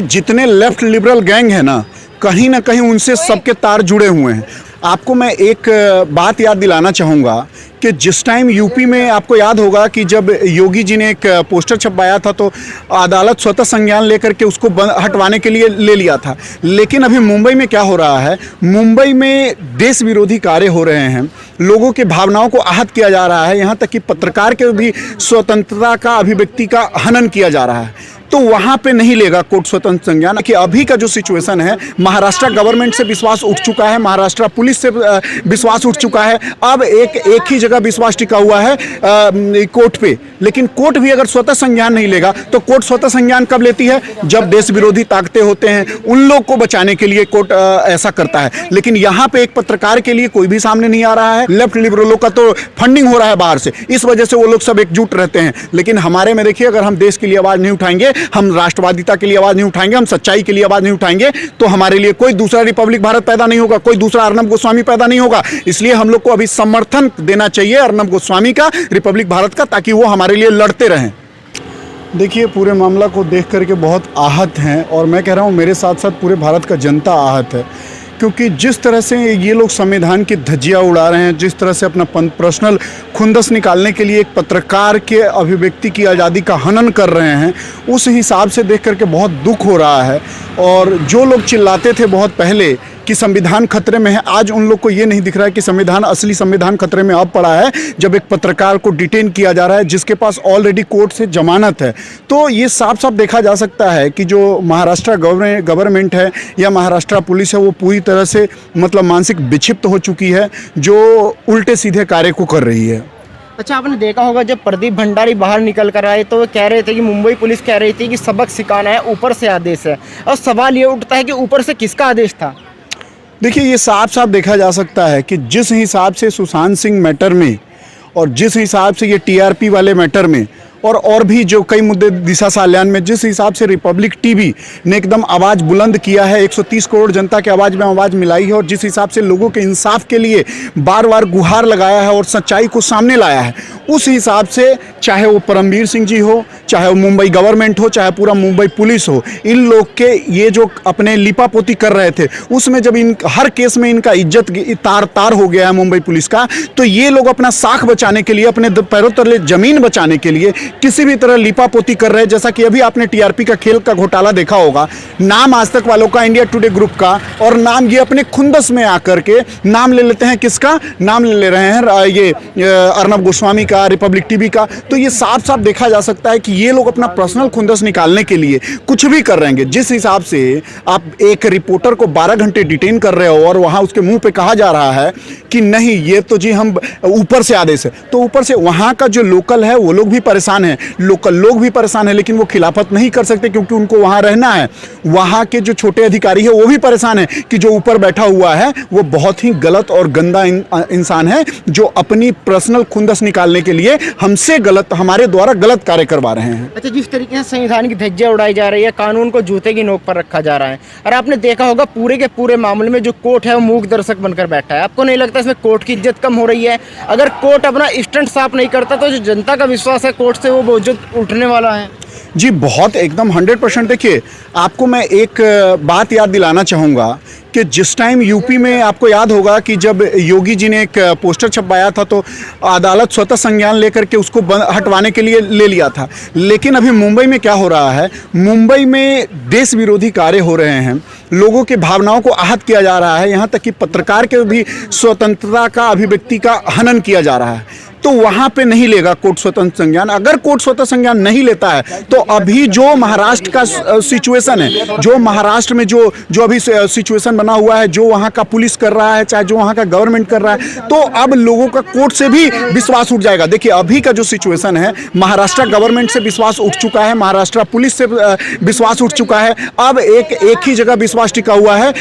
जितने left liberal gang है ना कहीं उनसे सबके तार जुड़े हुए हैं। आपको मैं एक बात याद दिलाना चाहूँगा कि जिस टाइम यूपी में आपको याद होगा कि जब योगी जी ने एक पोस्टर छपवाया था तो अदालत स्वतः संज्ञान लेकर के उसको हटवाने के लिए ले लिया था। लेकिन अभी मुंबई में क्या हो रहा है, मुंबई में देश विरोधी कार्य हो रहे हैं, लोगों के भावनाओं को आहत किया जा रहा है, यहाँ तक कि पत्रकार के भी स्वतंत्रता का अभिव्यक्ति का हनन किया जा रहा है। तो वहाँ पे नहीं लेगा कोर्ट स्वतंत्र संज्ञान। कि अभी का जो सिचुएशन है, महाराष्ट्र गवर्नमेंट से विश्वास उठ चुका है, महाराष्ट्र पुलिस से विश्वास उठ चुका है। अब एक ही जगह विश्वास टिका हुआ है कोर्ट पे। लेकिन कोर्ट भी अगर स्वतः संज्ञान नहीं लेगा तो कोर्ट स्वतः संज्ञान कब लेती है, जब देश विरोधी ताकतें होते हैं, उन लोग को बचाने के लिए कोर्ट ऐसा करता है। लेकिन यहाँ पे एक पत्रकार के लिए कोई भी सामने नहीं आ रहा है। लेफ्ट लिबरलों का तो फंडिंग हो रहा है बाहर से, इस वजह से वो लोग सब एकजुट रहते हैं। लेकिन हमारे में देखिए, अगर हम देश के लिए आवाज नहीं उठाएंगे, हम राष्ट्रवादिता के लिए आवाज नहीं उठाएंगे, हम सच्चाई के लिए आवाज नहीं उठाएंगे, तो हमारे लिए कोई दूसरा रिपब्लिक भारत पैदा नहीं होगा, कोई दूसरा अर्नब गोस्वामी पैदा नहीं होगा। इसलिए हम लोग को अभी समर्थन देना चाहिए अर्नब गोस्वामी का, रिपब्लिक भारत का, ताकि वो हमारे लिए लड़ते रहें। देखिए, पूरे मामला को देख करके बहुत आहत हैं, और मैं कह रहा हूँ मेरे साथ साथ पूरे भारत का जनता आहत है। क्योंकि जिस तरह से ये लोग संविधान की धज्जियाँ उड़ा रहे हैं, जिस तरह से अपना पर्सनल खुंदस निकालने के लिए एक पत्रकार के अभिव्यक्ति की आज़ादी का हनन कर रहे हैं, उस हिसाब से देख करके बहुत दुख हो रहा है। और जो लोग चिल्लाते थे बहुत पहले कि संविधान खतरे में है, आज उन लोग को ये नहीं दिख रहा है कि असली संविधान खतरे में अब पड़ा है, जब एक पत्रकार को डिटेन किया जा रहा है जिसके पास ऑलरेडी कोर्ट से जमानत है। तो ये साफ साफ देखा जा सकता है कि जो महाराष्ट्र गवर्नमेंट है या महाराष्ट्र पुलिस है, वो पूरी तरह से मतलब मानसिक विक्षिप्त हो चुकी है, जो उल्टे सीधे कार्य को कर रही है। अच्छा, आपने देखा होगा जब प्रदीप भंडारी बाहर निकल कर आए तो वो कह रहे थे कि मुंबई पुलिस कह रही थी कि सबक सिखाना है, ऊपर से आदेश है। और सवाल ये उठता है कि ऊपर से किसका आदेश था? देखिए, ये साफ साफ देखा जा सकता है कि जिस हिसाब से सुशांत सिंह मैटर में और जिस हिसाब से ये टीआरपी वाले मैटर में और भी जो कई मुद्दे दिशा साल्यान में जिस हिसाब से रिपब्लिक टीवी ने एकदम आवाज़ बुलंद किया है, 130 करोड़ जनता के आवाज़ में आवाज़ मिलाई है, और जिस हिसाब से लोगों के इंसाफ के लिए बार बार गुहार लगाया है और सच्चाई को सामने लाया है, उस हिसाब से चाहे वो परमवीर सिंह जी हो, चाहे वो मुंबई गवर्नमेंट हो, चाहे पूरा मुंबई पुलिस हो, इन लोग के ये जो अपने लिपापोती कर रहे थे, उसमें जब इन हर केस में इनका इज्जत तार हो गया है मुंबई पुलिस का, तो ये लोग अपना साख बचाने के लिए, अपने पैरों तले जमीन बचाने के लिए किसी भी तरह लिपापोती कर रहे हैं। जैसा कि अभी आपने टीआरपी का खेल का घोटाला देखा होगा, नाम आज तक वालों का, इंडिया टुडे ग्रुप का, और नाम ये अपने खुंदस में आकर के नाम ले लेते हैं। किसका नाम ले रहे हैं? ये अर्नब गोस्वामी का, रिपब्लिक टीवी का। तो ये साफ साफ देखा जा सकता है कि ये लोग अपना पर्सनल खुंदस निकालने के लिए कुछ भी कर रहे हैं। जिस हिसाब से आप एक रिपोर्टर को 12 घंटे डिटेन कर रहे हो और वहां उसके मुंह पे कहा जा रहा है कि नहीं, ये तो जी हम ऊपर से आदेश है, तो ऊपर से वहां का जो लोकल है वो लोग भी परेशान है, लोकल लोग भी परेशान है, लेकिन वो खिलाफत नहीं कर सकते क्योंकि उनको वहां रहना है। वहां के जो छोटे अधिकारी है वो भी परेशान है कि जो ऊपर बैठा हुआ है वो बहुत ही गलत और गंदा इंसान है, जो अपनी पर्सनल खुंदस निकालने के लिए हमसे गलत, हमारे द्वारा गलत कार्य करवा रहे हैं। अच्छा, जिस तरीके से संविधान की धज्जियां उड़ाई जा रही है, कानून को जूते की नोक पर रखा जा रहा है, और आपने देखा होगा पूरे के पूरे मामले में जो कोर्ट है वो मूक दर्शक बनकर बैठा है। आपको नहीं लगता इसमें कोर्ट की इज्जत कम हो रही है? अगर कोर्ट अपना स्टैंड साफ नहीं करता तो जो जनता का विश्वास है कोर्ट से, वो बहुत उठने वाला है। जी, बहुत एकदम 100%। देखिए, आपको मैं एक बात याद दिलाना चाहूँगा कि जिस टाइम यूपी में आपको याद होगा कि जब योगी जी ने एक पोस्टर छपवाया था तो अदालत स्वतः संज्ञान लेकर के उसको हटवाने के लिए ले लिया था। लेकिन अभी मुंबई में क्या हो रहा है, मुंबई में देश विरोधी कार्य हो रहे हैं, लोगों के भावनाओं को आहत किया जा रहा है, यहाँ तक कि पत्रकार के भी स्वतंत्रता का अभिव्यक्ति का हनन किया जा रहा है। तो वहां पे नहीं लेगा कोर्ट स्वतंत्र संज्ञान। अगर कोर्ट स्वतंत्र संज्ञान नहीं लेता है तो अभी जो महाराष्ट्र का सिचुएशन है, जो महाराष्ट्र में जो अभी सिचुएशन बना हुआ है, जो वहां का पुलिस कर रहा है, चाहे जो वहां का गवर्नमेंट कर रहा है, तो अब लोगों का कोर्ट से भी विश्वास उठ जाएगा। देखिए, अभी का जो सिचुएशन है, महाराष्ट्र गवर्नमेंट से विश्वास उठ चुका है, महाराष्ट्र पुलिस से विश्वास उठ चुका है। अब एक ही जगह विश्वास टिका हुआ है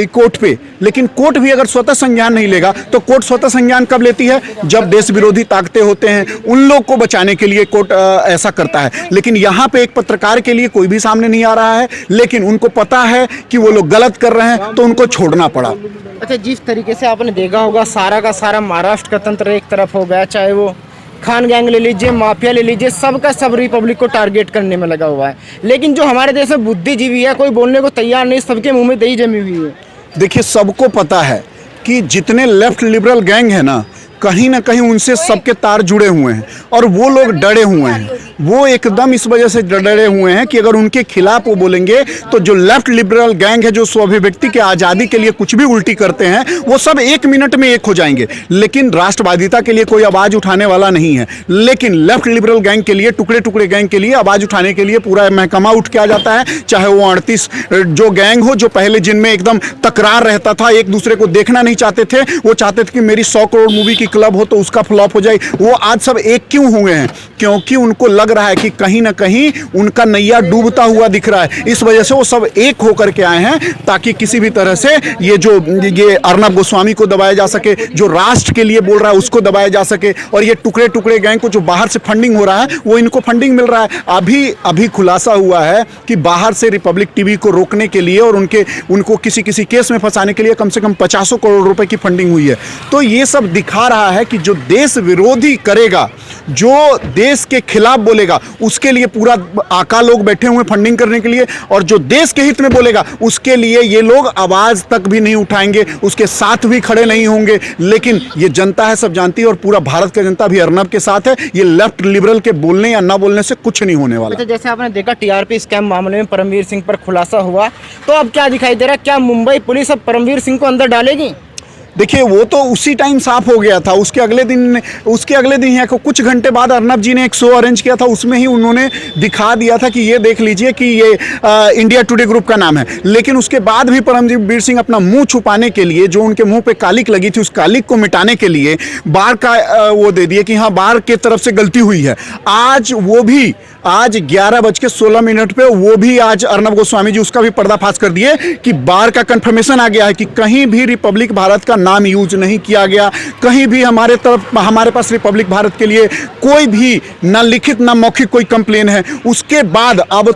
कोर्ट पे। लेकिन कोर्ट भी अगर स्वतः संज्ञान नहीं लेगा तो कोर्ट स्वतः संज्ञान कब लेती है? जब देश विरोधी ताकतें होते हैं, उन लोग को बचाने के लिए कोर्ट ऐसा करता है। लेकिन यहाँ पे एक पत्रकार के लिए कोई भी सामने नहीं आ रहा है, लेकिन उनको पता है कि वो लोग गलत कर रहे हैं तो उनको छोड़ना पड़ा। अच्छा, जिस तरीके से आपने देखा होगा सारा का सारा महाराष्ट्र का तंत्र एक तरफ हो गया, चाहे वो खान गैंग ले लीजिए, माफिया ले लीजिए, सबका सब रिपब्लिक को टारगेट करने में लगा हुआ है। लेकिन जो हमारे देश में बुद्धिजीवी है, कोई बोलने को तैयार नहीं, सबके मुंह में दही जमी हुई है। देखिए, सबको पता है कि जितने लेफ्ट लिबरल गैंग है ना, कहीं ना कहीं उनसे सबके तार जुड़े हुए हैं और वो लोग डरे हुए हैं। वो एकदम इस वजह से डरे हुए हैं कि अगर उनके खिलाफ वो बोलेंगे तो जो लेफ्ट लिबरल गैंग है, जो स्वाभिव्यक्ति के आज़ादी के लिए कुछ भी उल्टी करते हैं, वो सब 1 मिनट में एक हो जाएंगे। लेकिन राष्ट्रवादिता के लिए कोई आवाज़ उठाने वाला नहीं है। लेकिन लेफ्ट लिबरल गैंग के लिए, टुकड़े टुकड़े गैंग के लिए आवाज़ उठाने के लिए पूरा महकमा उठ के आ जाता है। चाहे वो 38 जो गैंग हो, जो पहले जिनमें एकदम तकरार रहता था, एक दूसरे को देखना नहीं चाहते थे, वो चाहते थे कि मेरी 100 करोड़ मूवी की क्लब हो तो उसका फ्लॉप हो जाए, वो आज सब एक क्यों हुए हैं? क्योंकि उनको लग रहा है कि कहीं ना कहीं उनका नैया डूबता हुआ दिख रहा है। इस वजह से वो सब एक होकर के आए हैं ताकि किसी भी तरह से ये अर्नब गोस्वामी को दबाया जा सके, जो राष्ट्र के लिए बोल रहा है उसको दबाया जा सके, और ये टुकड़े टुकड़े गैंग को जो बाहर से फंडिंग हो रहा है वो इनको फंडिंग मिल रहा है। अभी खुलासा हुआ है कि बाहर से रिपब्लिक टीवी को रोकने के लिए और उनको किसी किसी केस में फंसाने के लिए कम से कम 50 करोड़ रुपए की फंडिंग हुई है। तो ये सब दिखा रहा है कि जो देश विरोधी करेगा, जो देश के खिलाफ बोलेगा, उसके लिए पूरा आका लोग बैठे हुए फंडिंग करने के लिए, और जो देश के हित में बोलेगा उसके लिए ये लोग आवाज तक भी नहीं उठाएंगे, उसके साथ भी खड़े नहीं होंगे। लेकिन ये जनता है, सब जानती है, और पूरा भारत का जनता भी अर्नब के साथ है। ये लेफ्ट लिबरल के बोलने या ना बोलने से कुछ नहीं होने वाला। अच्छा, जैसे आपने देखा टीआरपी स्कैम मामले में परमवीर सिंह पर खुलासा हुआ, तो अब क्या दिखाई दे रहा है? क्या मुंबई पुलिस अब परमवीर सिंह को अंदर डालेगी? देखिए, वो तो उसी टाइम साफ हो गया था। उसके अगले दिन या कुछ घंटे बाद अर्नब जी ने एक शो अरेंज किया था, उसमें ही उन्होंने दिखा दिया था कि ये देख लीजिए कि ये इंडिया टुडे ग्रुप का नाम है। लेकिन उसके बाद भी परमवीर सिंह अपना मुंह छुपाने के लिए, जो उनके मुंह पे कालिक लगी थी, उस कालिक को मिटाने के लिए बार का वो दे दिए कि हाँ, बार के तरफ से गलती हुई है। आज 11:16 पे वो भी आज अर्नब गोस्वामी जी उसका भी पर्दाफाश कर दिए कि बार का कंफर्मेशन आ गया है कि कहीं भी रिपब्लिक भारत का नाम यूज नहीं किया गया, कहीं भी हमारे पास रिपब्लिक भारत के लिए कोई भी ना लिखित ना मौखिक कोई कंप्लेन है। उसके बाद अब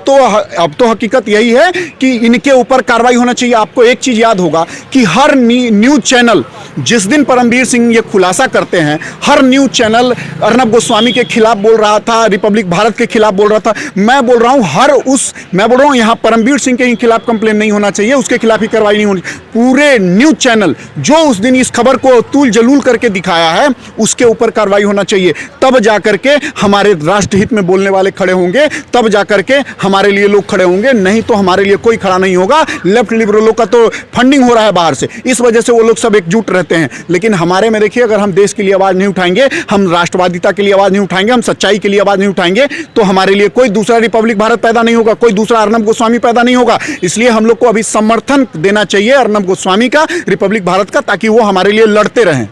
तो हकीकत यही है कि इनके ऊपर कार्रवाई होना चाहिए। आपको एक चीज याद होगा कि हर न्यूज चैनल, जिस दिन परमवीर सिंह ये खुलासा करते हैं, हर न्यूज चैनल अर्नब गोस्वामी के खिलाफ बोल रहा था, रिपब्लिक भारत के खिलाफ बोल रहा था। मैं बोल रहा हूं यहां परमवीर सिंह के खिलाफ कंप्लेन नहीं होना चाहिए, उसके खिलाफ ही कार्रवाई नहीं होनी। पूरे न्यूज चैनल जो उस दिन इस खबर को तूल जलूल करके दिखाया है, उसके ऊपर कार्रवाई होना चाहिए। तब जाकर के हमारे राष्ट्रहित में बोलने वाले खड़े होंगे, तब जाकर के हमारे लिए लोग खड़े होंगे, नहीं तो हमारे लिए कोई खड़ा नहीं होगा। लेफ्ट लिबरलों का तो फंडिंग हो रहा है बाहर से, इस वजह से वो लोग सब एकजुट रहते हैं। लेकिन हमारे में देखिए, अगर हम देश के लिए आवाज नहीं उठाएंगे, हम राष्ट्रवादिता के लिए आवाज नहीं उठाएंगे, हम सच्चाई के लिए आवाज नहीं उठाएंगे, तो हमारे लिए कोई दूसरा रिपब्लिक भारत पैदा नहीं होगा, कोई दूसरा अर्नब गोस्वामी पैदा नहीं होगा। इसलिए हम लोग को अभी समर्थन देना चाहिए अर्नब गोस्वामी का, रिपब्लिक भारत का, ताकि वो हमारे लिए लड़ते रहें।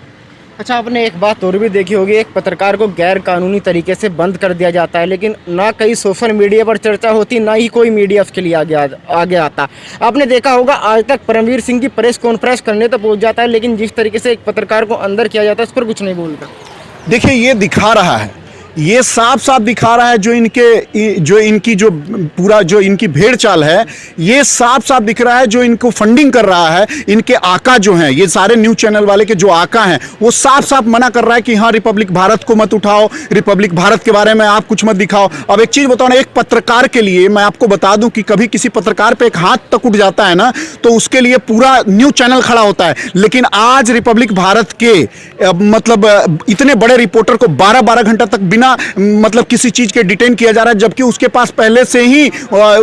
अच्छा, आपने एक बात और भी देखी होगी, एक पत्रकार को गैर कानूनी तरीके से बंद कर दिया जाता है, लेकिन ना कहीं सोशल मीडिया पर चर्चा होती, ना ही कोई मीडिया उसके लिए आगे आता। आपने देखा होगा, आज तक परमवीर सिंह की प्रेस कॉन्फ्रेंस करने तक पहुंच जाता है, लेकिन जिस तरीके से एक पत्रकार को अंदर किया जाता है, उस पर कुछ नहीं बोलता। देखिए, ये दिखा रहा है, ये साफ साफ दिखा रहा है जो इनकी भेड़ चाल है, ये साफ साफ दिख रहा है। जो इनको फंडिंग कर रहा है, इनके आका जो हैं, ये सारे न्यूज चैनल वाले के जो आका हैं, वो साफ साफ मना कर रहा है कि हाँ, रिपब्लिक भारत को मत उठाओ, रिपब्लिक भारत के बारे में आप कुछ मत दिखाओ। अब एक चीज बताओ ना, एक पत्रकार के लिए मैं आपको बता दूं कि कभी किसी पत्रकार पे एक हाथ तक उठ जाता है ना, तो उसके लिए पूरा न्यूज चैनल खड़ा होता है। लेकिन आज रिपब्लिक भारत के इतने बड़े रिपोर्टर को 12-12 घंटा तक बिना किसी चीज के डिटेन किया जा रहा है, जबकि उसके पास पहले से ही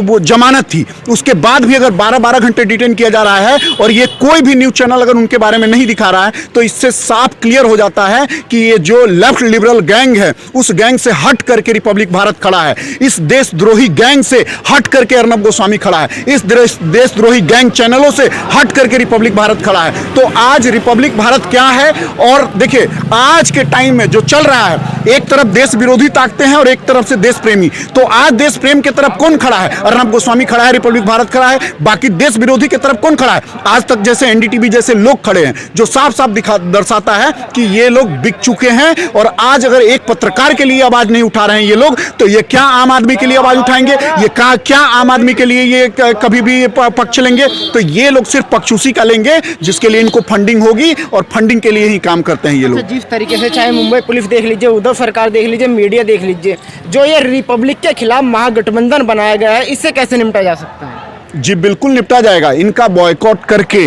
वो जमानत थी। उसके बाद भी अगर 12-12 घंटे डिटेन किया जा रहा है, और ये कोई भी न्यूज चैनल अगर उनके बारे में नहीं दिखा रहा है, तो इससे साफ क्लियर हो जाता है कि ये जो लेफ्ट लिबरल गैंग है, उस गैंग से हट करके रिपब्लिक भारत खड़ा है। इस देशद्रोही गैंग से हट करके अर्नब गोस्वामी खड़ा है। इस देशद्रोही गैंग चैनलों से हट करके रिपब्लिक भारत खड़ा है। तो आज रिपब्लिक भारत क्या है? और देखिए, आज के टाइम में जो चल रहा है, एक तरफ देश देश विरोधी ताकते हैं और एक तरफ से देश प्रेमी। तो आज देश प्रेम की तरफ कौन खड़ा है? अर्नब गोस्वामी खड़ा है, रिपब्लिक भारत खड़ा है, बाकी देश विरोधी की तरफ कौन खड़ा है? आज तक जैसे एनडीटीवी जैसे लोग खड़े हैं, जो साफ साफ दर्शाता है कि ये लोग बिक चुके हैं। और आज अगर एक पत्रकार के लिए आवाज नहीं उठा रहे हैं ये लोग, तो ये क्या आम आदमी के लिए आवाज उठाएंगे? ये क्या आम आदमी के लिए ये कभी भी पक्ष लेंगे? तो ये लोग सिर्फ पक्षूसी का लेंगे, जिसके लिए इनको फंडिंग होगी, और फंडिंग के लिए ही काम करते हैं ये लोग। जिस तरीके से चाहे मुंबई पुलिस देख लीजिए, उद्धव सरकार देख लीजिए, मीडिया देख लीजिए, जो ये रिपब्लिक के खिलाफ महागठबंधन बनाया गया है, इससे कैसे निपटा जा सकता है? जी बिल्कुल निपटा जाएगा, इनका बॉयकॉट करके।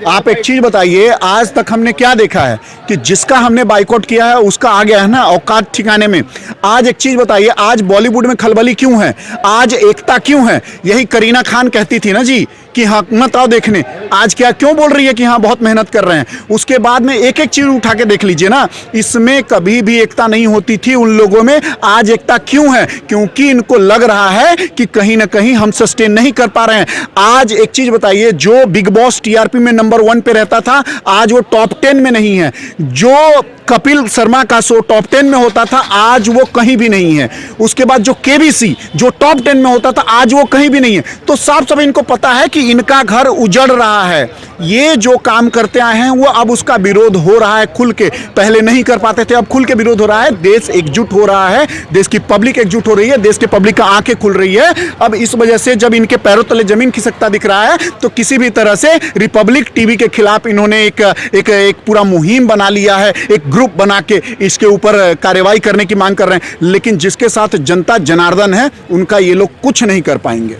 आप एक चीज बताइए, आज तक हमने क्या देखा है कि जिसका हमने बाइकआउट किया है उसका आ गया है ना औकात ठिकाने में। आज एक चीज बताइए, आज बॉलीवुड में खलबली क्यों है? आज एकता क्यों है? यही करीना खान कहती थी ना जी कि हाँ मत आओ देखने, आज क्या क्यों बोल रही है कि हाँ बहुत मेहनत कर रहे हैं? उसके बाद में एक एक चीज उठा के देख लीजिए ना, इसमें कभी भी एकता नहीं होती थी उन लोगों में। आज एकता क्यों है? क्योंकि इनको लग रहा है कि कहीं ना कहीं हम सस्टेन नहीं कर पा रहे हैं। आज एक चीज बताइए, जो बिग बॉस टीआरपी में नंबर 1 पे रहता था, आज वो टॉप 10 में नहीं है। जो कपिल शर्मा का शो टॉप 10 में होता था, आज वो कहीं भी नहीं है। उसके बाद जो केबीसी जो टॉप 10 में होता था, आज वो कहीं भी नहीं है। तो साफ साफ इनको पता है कि इनका घर उजड़ रहा है। ये जो काम करते आए हैं वो अब उसका विरोध हो रहा है खुल के। पहले नहीं कर पाते थे, अब खुल के विरोध हो रहा है। देश एकजुट हो रहा है, देश की पब्लिक एकजुट हो रही है, देश के पब्लिक का आंखें खुल रही है। अब इस वजह से जब इनके पैरों तले जमीन खिसकता दिख रहा है, तो किसी भी तरह से रिपब्लिक टीवी के खिलाफ इन्होंने एक पूरा मुहिम बना लिया है, एक ग्रुप बना के इसके ऊपर कार्रवाई करने की मांग कर रहे हैं। लेकिन जिसके साथ जनता जनार्दन है, उनका ये लोग कुछ नहीं कर पाएंगे।